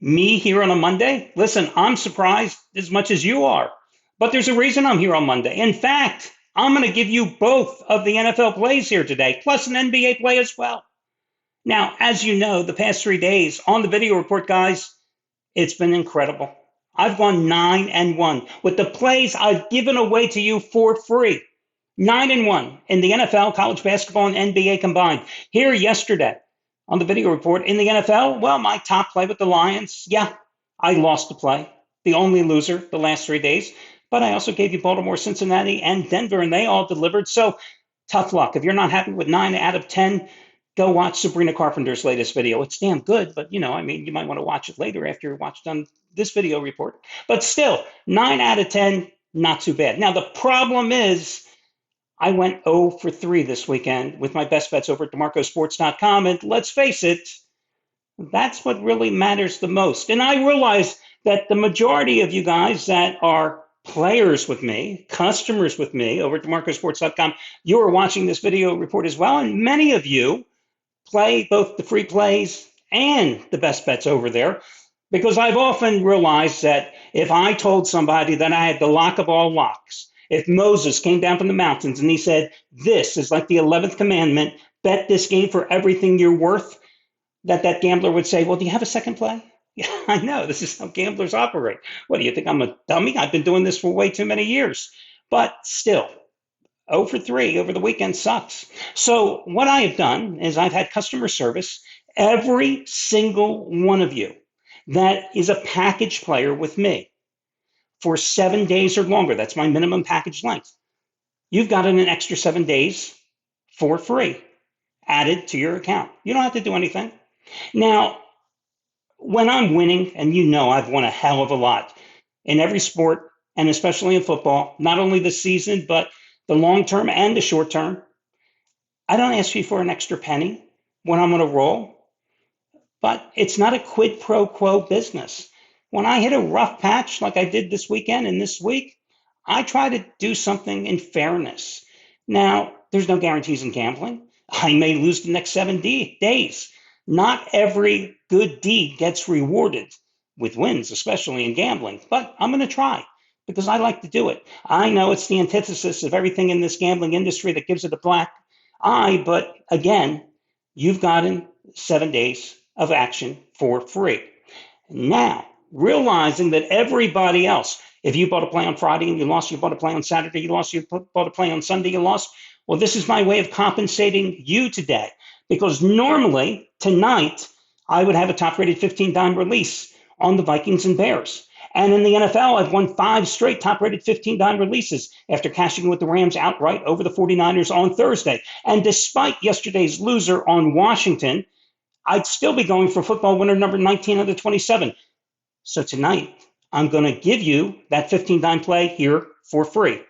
Me here on a Monday? Listen, I'm surprised as much as you are, but there's a reason I'm here on Monday. In fact, I'm going to give you both of the NFL plays here today, plus an NBA play as well. Now, as you know, the past 3 days on the video report, guys, it's been incredible. I've gone 9-1 with the plays I've given away to you for free. 9-1 in the NFL, college basketball, and NBA combined. Here yesterday on the video report in the NFL, well, my top play with the Lions, yeah, I lost the play, the only loser the last 3 days. But I also gave you Baltimore, Cincinnati, and Denver, and they all delivered. So tough luck. If you're not happy with 9 out of 10, go watch Sabrina Carpenter's latest video. It's damn good, but you might want to watch it later after you watched on this video report. But still, 9 out of 10, not too bad. Now, the problem is I went 0 for 3 this weekend with my best bets over at DeMarcoSports.com. And let's face it, that's what really matters the most. And I realize that the majority of you guys that are players with me, customers with me over at DeMarcoSports.com, you are watching this video report as well. And many of you play both the free plays and the best bets over there, because I've often realized that if I told somebody that I had the lock of all locks, if Moses came down from the mountains and he said, this is like the 11th commandment, bet this game for everything you're worth, that gambler would say, well, do you have a second play? Yeah, I know. This is how gamblers operate. What do you think? I'm a dummy? I've been doing this for way too many years. But still, 0 for 3 over the weekend sucks. So what I have done is I've had customer service. Every single one of you that is a package player with me for 7 days or longer, that's my minimum package length, you've gotten an extra 7 days for free added to your account. You don't have to do anything. Now, when I'm winning, and I've won a hell of a lot in every sport, and especially in football, not only this season, but the long term and the short term, I don't ask you for an extra penny when I'm on a roll, but it's not a quid pro quo business. When I hit a rough patch like I did this weekend and this week, I try to do something in fairness. Now, there's no guarantees in gambling. I may lose the next 7 days. Not every good deed gets rewarded with wins, especially in gambling, but I'm going to try because I like to do it. I know it's the antithesis of everything in this gambling industry that gives it a black eye, but again, you've gotten 7 days of action for free. Now, realizing that everybody else, if you bought a play on Friday and you lost, you bought a play on Saturday, you lost, you bought a play on Sunday, you lost. Well, this is my way of compensating you today, because normally tonight I would have a top rated 15 dime release on the Vikings and Bears. And in the NFL, I've won 5 straight top rated 15 dime releases after cashing with the Rams outright over the 49ers on Thursday. And despite yesterday's loser on Washington, I'd still be going for football winner number 19 out of 27. So tonight, I'm going to give you that 15 dime play here for free,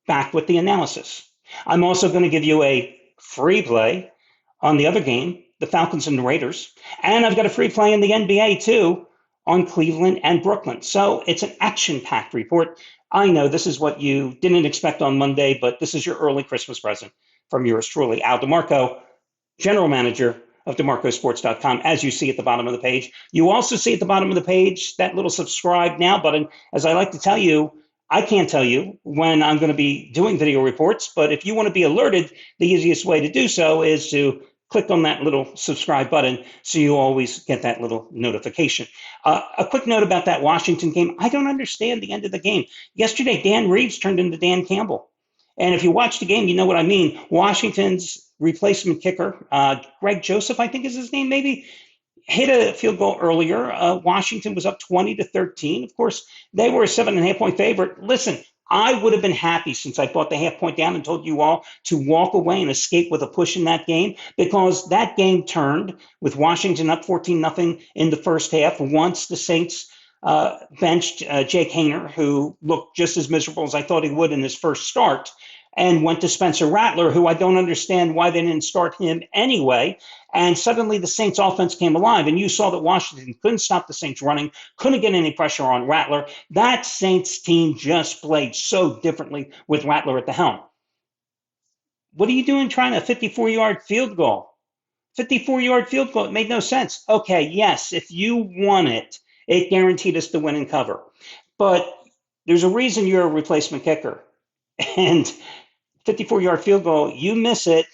back with the analysis. I'm also going to give you a free play on the other game, the Falcons and the Raiders. And I've got a free play in the NBA too on Cleveland and Brooklyn. So it's an action-packed report. I know this is what you didn't expect on Monday, but this is your early Christmas present from yours truly, Al DeMarco, General Manager of DeMarcoSports.com, as you see at the bottom of the page. You also see at the bottom of the page that little subscribe now button. As I like to tell you, I can't tell you when I'm going to be doing video reports, but if you want to be alerted, the easiest way to do so is to click on that little subscribe button so you always get that little notification. A quick note about that Washington game. I don't understand the end of the game. Yesterday, Dan Reeves turned into Dan Campbell. And if you watch the game, you know what I mean. Washington's replacement kicker, Greg Joseph, I think is his name, maybe, hit a field goal earlier. Washington was up 20-13. Of course, they were a 7.5-point favorite. Listen, I would have been happy since I bought the half point down and told you all to walk away and escape with a push in that game, because that game turned with Washington up 14-0 in the first half once the Saints benched Jake Hayner, who looked just as miserable as I thought he would in his first start, and went to Spencer Rattler, who I don't understand why they didn't start him anyway. And suddenly the Saints offense came alive, and you saw that Washington couldn't stop the Saints running, couldn't get any pressure on Rattler. That Saints team just played so differently with Rattler at the helm. What are you doing trying a 54-yard field goal? 54-yard field goal, it made no sense. Okay, yes, if you want it, It guaranteed us to win and cover. But there's a reason you're a replacement kicker. And 54-yard field goal, you miss it.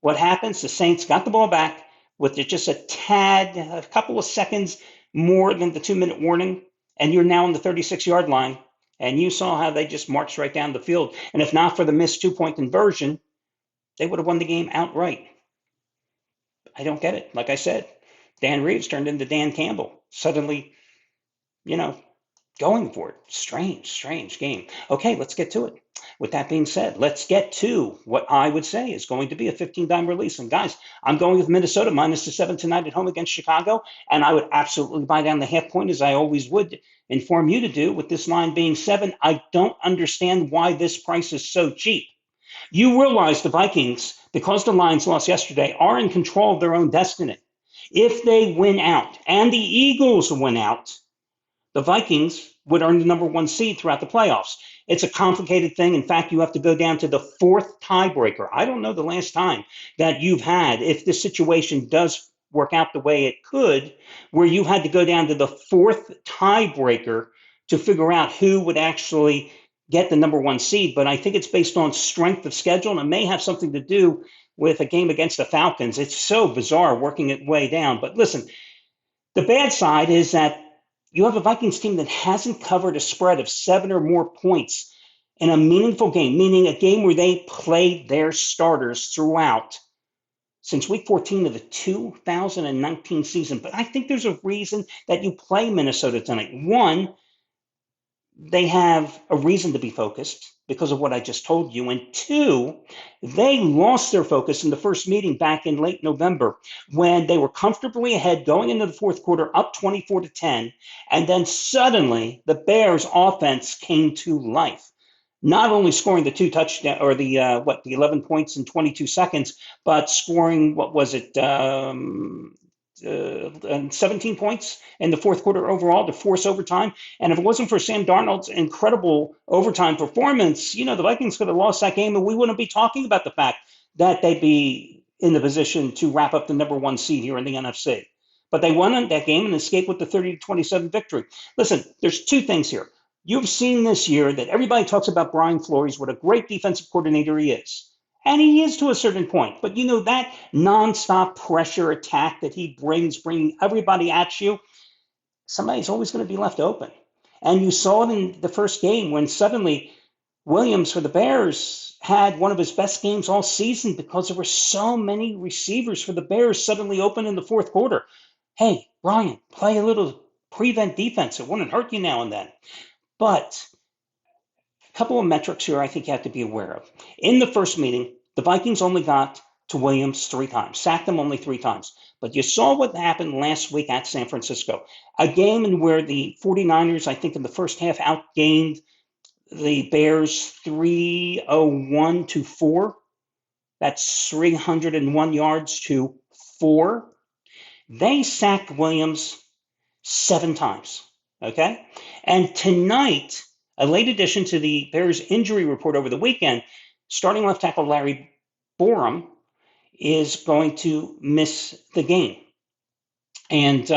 What happens? The Saints got the ball back with just a couple of seconds more than the 2-minute warning, and you're now on the 36-yard line. And you saw how they just marched right down the field. And if not for the missed 2-point conversion, they would have won the game outright. I don't get it. Like I said, Dan Reeves turned into Dan Campbell. Suddenly, going for it. Strange game. Okay, let's get to it. With that being said, let's get to what I would say is going to be a 15-dime release. And guys, I'm going with Minnesota minus the 7 tonight at home against Chicago. And I would absolutely buy down the half point, as I always would inform you to do, with this line being 7. I don't understand why this price is so cheap. You realize the Vikings, because the Lions lost yesterday, are in control of their own destiny. If they win out and the Eagles win out, the Vikings would earn the number 1 seed throughout the playoffs. It's a complicated thing. In fact, you have to go down to the 4th tiebreaker. I don't know the last time that you've had, if this situation does work out the way it could, where you had to go down to the 4th tiebreaker to figure out who would actually get the number 1 seed. But I think it's based on strength of schedule, and it may have something to do with a game against the Falcons. It's so bizarre working it way down. But listen, the bad side is that you have a Vikings team that hasn't covered a spread of 7 or more points in a meaningful game, meaning a game where they played their starters throughout since week 14 of the 2019 season. But I think there's a reason that you play Minnesota tonight. One, they have a reason to be focused because of what I just told you. And two, they lost their focus in the first meeting back in late November when they were comfortably ahead going into the fourth quarter, up 24-10. And then suddenly the Bears offense came to life, not only scoring the 2 touchdowns or the 11 points in 22 seconds, but scoring, 17 points in the fourth quarter overall to force overtime. And if it wasn't for Sam Darnold's incredible overtime performance, the Vikings could have lost that game, and we wouldn't be talking about the fact that they'd be in the position to wrap up the number 1 seed here in the NFC. But they won that game and escaped with the 30-27 victory. Listen, there's 2 things here. You've seen this year that everybody talks about Brian Flores, what a great defensive coordinator he is. And he is to a certain point. But that nonstop pressure attack that he brings, bringing everybody at you, somebody's always going to be left open. And you saw it in the first game when suddenly Williams for the Bears had one of his best games all season because there were so many receivers for the Bears suddenly open in the fourth quarter. Hey, Brian, play a little prevent defense. It wouldn't hurt you now and then. But a couple of metrics here I think you have to be aware of. In the first meeting, the Vikings only got to Williams 3 times, sacked him only 3 times. But you saw what happened last week at San Francisco, a game in where the 49ers, I think in the first half, outgained the Bears 301-4. That's 301 yards to 4. They sacked Williams 7 times, okay? And tonight, a late addition to the Bears injury report over the weekend, starting left tackle Larry Borom is going to miss the game. And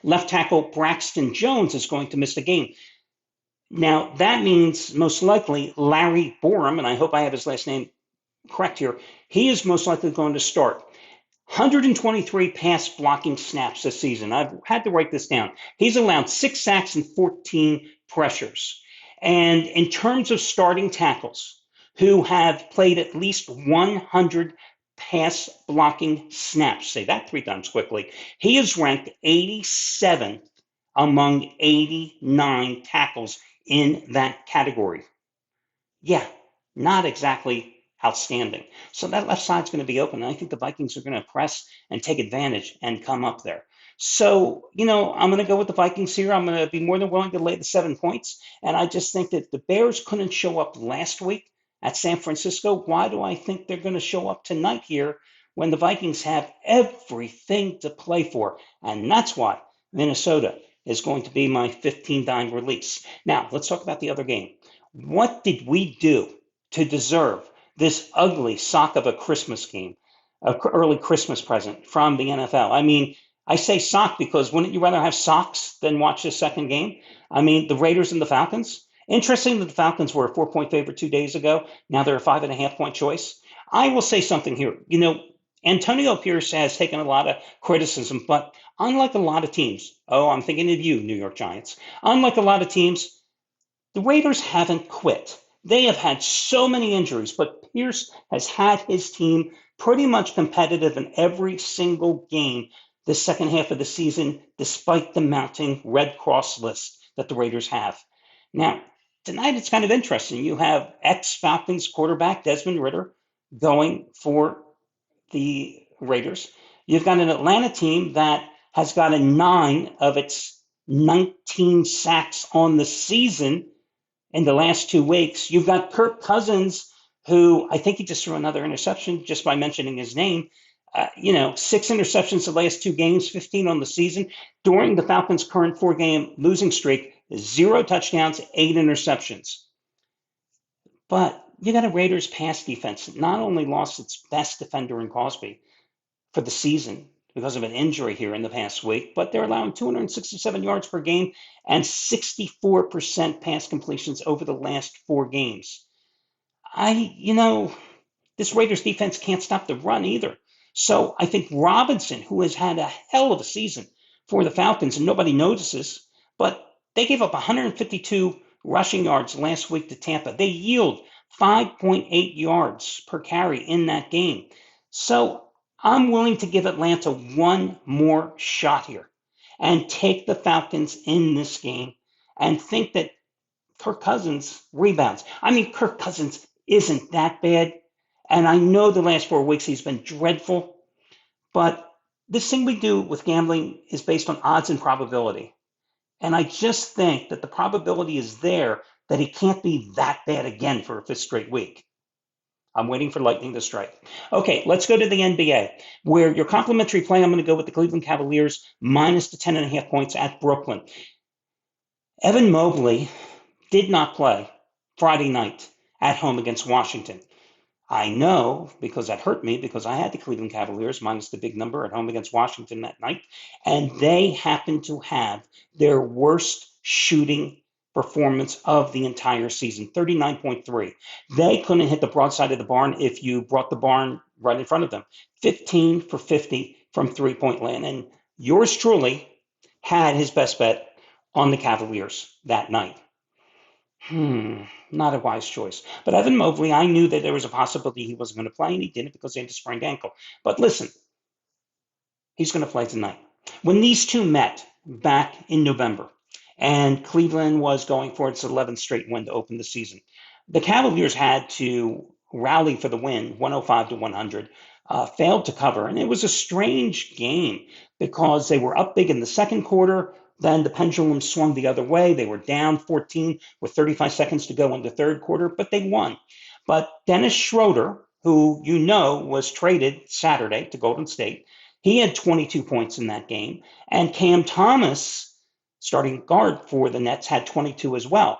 left tackle Braxton Jones is going to miss the game. Now, that means most likely Larry Borom, and I hope I have his last name correct here, he is most likely going to start. 123 pass blocking snaps this season. I've had to write this down. He's allowed 6 sacks and 14 pressures. And in terms of starting tackles who have played at least 100 pass blocking snaps, say that 3 times quickly, he is ranked 87th among 89 tackles in that category. Yeah, not exactly outstanding. So that left side's going to be open. And I think the Vikings are going to press and take advantage and come up there. So, I'm going to go with the Vikings here. I'm going to be more than willing to lay the 7 points. And I just think that the Bears couldn't show up last week at San Francisco. Why do I think they're going to show up tonight here when the Vikings have everything to play for? And that's why Minnesota is going to be my 15-dime release. Now, let's talk about the other game. What did we do to deserve this ugly sock of a Christmas game, an early Christmas present from the NFL? I mean, I say sock because wouldn't you rather have socks than watch the second game? I mean, the Raiders and the Falcons. Interesting that the Falcons were a 4-point favorite 2 days ago. Now they're a 5.5 point choice. I will say something here. Antonio Pierce has taken a lot of criticism, but unlike a lot of teams, oh, I'm thinking of you, New York Giants. Unlike a lot of teams, the Raiders haven't quit. They have had so many injuries, but Pierce has had his team pretty much competitive in every single game the second half of the season, despite the mounting Red Cross list that the Raiders have. Now, tonight it's kind of interesting. You have ex-Falcons quarterback Desmond Ridder going for the Raiders. You've got an Atlanta team that has gotten 9 of its 19 sacks on the season in the last 2 weeks. You've got Kirk Cousins, who I think he just threw another interception just by mentioning his name. 6 interceptions the last 2 games, 15 on the season. During the Falcons' current 4-game losing streak, 0 touchdowns, 8 interceptions. But you got a Raiders pass defense that not only lost its best defender in Cosby for the season because of an injury here in the past week, but they're allowing 267 yards per game and 64% pass completions over the last 4 games. This Raiders defense can't stop the run either. So I think Robinson, who has had a hell of a season for the Falcons, and nobody notices, but they gave up 152 rushing yards last week to Tampa. They yield 5.8 yards per carry in that game. So I'm willing to give Atlanta one more shot here and take the Falcons in this game and think that Kirk Cousins rebounds. I mean, Kirk Cousins isn't that bad. And I know the last 4 weeks he's been dreadful, but this thing we do with gambling is based on odds and probability. And I just think that the probability is there that he can't be that bad again for a 5th straight week. I'm waiting for lightning to strike. Okay, let's go to the NBA, where your complimentary play, I'm going to go with the Cleveland Cavaliers minus the 10.5 points at Brooklyn. Evan Mobley did not play Friday night at home against Washington. I know because that hurt me because I had the Cleveland Cavaliers minus the big number at home against Washington that night, and they happened to have their worst shooting performance of the entire season, 39.3. They couldn't hit the broadside of the barn if you brought the barn right in front of them. 15 for 50 from three-point land, and yours truly had his best bet on the Cavaliers that night. Not a wise choice. But Evan Mobley, I knew that there was a possibility he wasn't going to play, and he didn't because he had a sprained ankle. But listen, he's going to play tonight. When these two met back in November, and Cleveland was going for its 11th straight win to open the season, the Cavaliers had to rally for the win, 105-100, failed to cover. And it was a strange game because they were up big in the second quarter. Then the pendulum swung the other way. They were down 14 with 35 seconds to go in the third quarter, but they won. But Dennis Schroeder, who was traded Saturday to Golden State, he had 22 points in that game. And Cam Thomas, starting guard for the Nets, had 22 as well.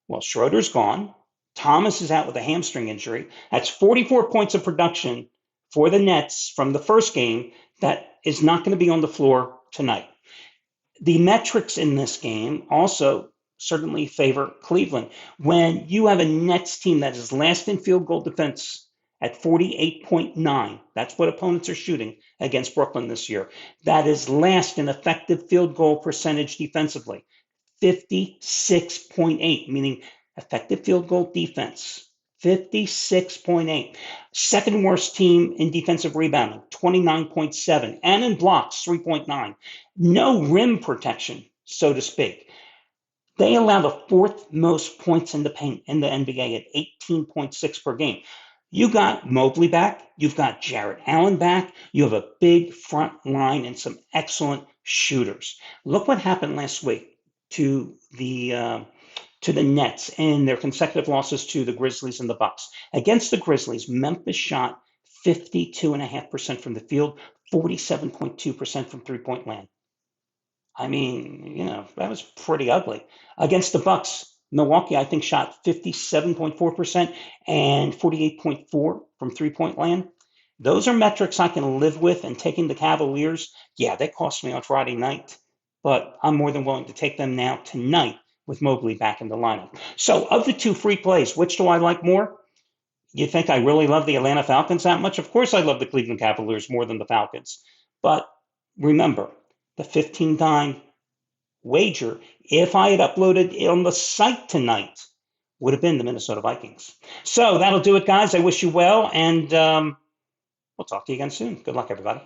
Well, Schroeder's gone. Thomas is out with a hamstring injury. That's 44 points of production for the Nets from the first game that is not going to be on the floor tonight. The metrics in this game also certainly favor Cleveland. When you have a Nets team that is last in field goal defense at 48.9, that's what opponents are shooting against Brooklyn this year. That is last in effective field goal percentage defensively, 56.8, meaning effective field goal defense. 56.8. Second worst team in defensive rebounding, 29.7. And in blocks, 3.9. No rim protection, so to speak. They allow the 4th most points in the paint in the NBA at 18.6 per game. You got Mobley back. You've got Jarrett Allen back. You have a big front line and some excellent shooters. Look what happened last week to the Nets in their consecutive losses to the Grizzlies and the Bucks. Against the Grizzlies, Memphis shot 52.5% from the field, 47.2% from three-point land. I mean, that was pretty ugly. Against the Bucks, Milwaukee, I think, shot 57.4% and 48.4% from three-point land. Those are metrics I can live with, and taking the Cavaliers, yeah, they cost me on Friday night, but I'm more than willing to take them now tonight with Mobley back in the lineup. So of the two free plays, which do I like more? You think I really love the Atlanta Falcons that much? Of course I love the Cleveland Cavaliers more than the Falcons. But remember, the 15-time wager, if I had uploaded it on the site tonight, would have been the Minnesota Vikings. So that'll do it, guys. I wish you well, and we'll talk to you again soon. Good luck, everybody.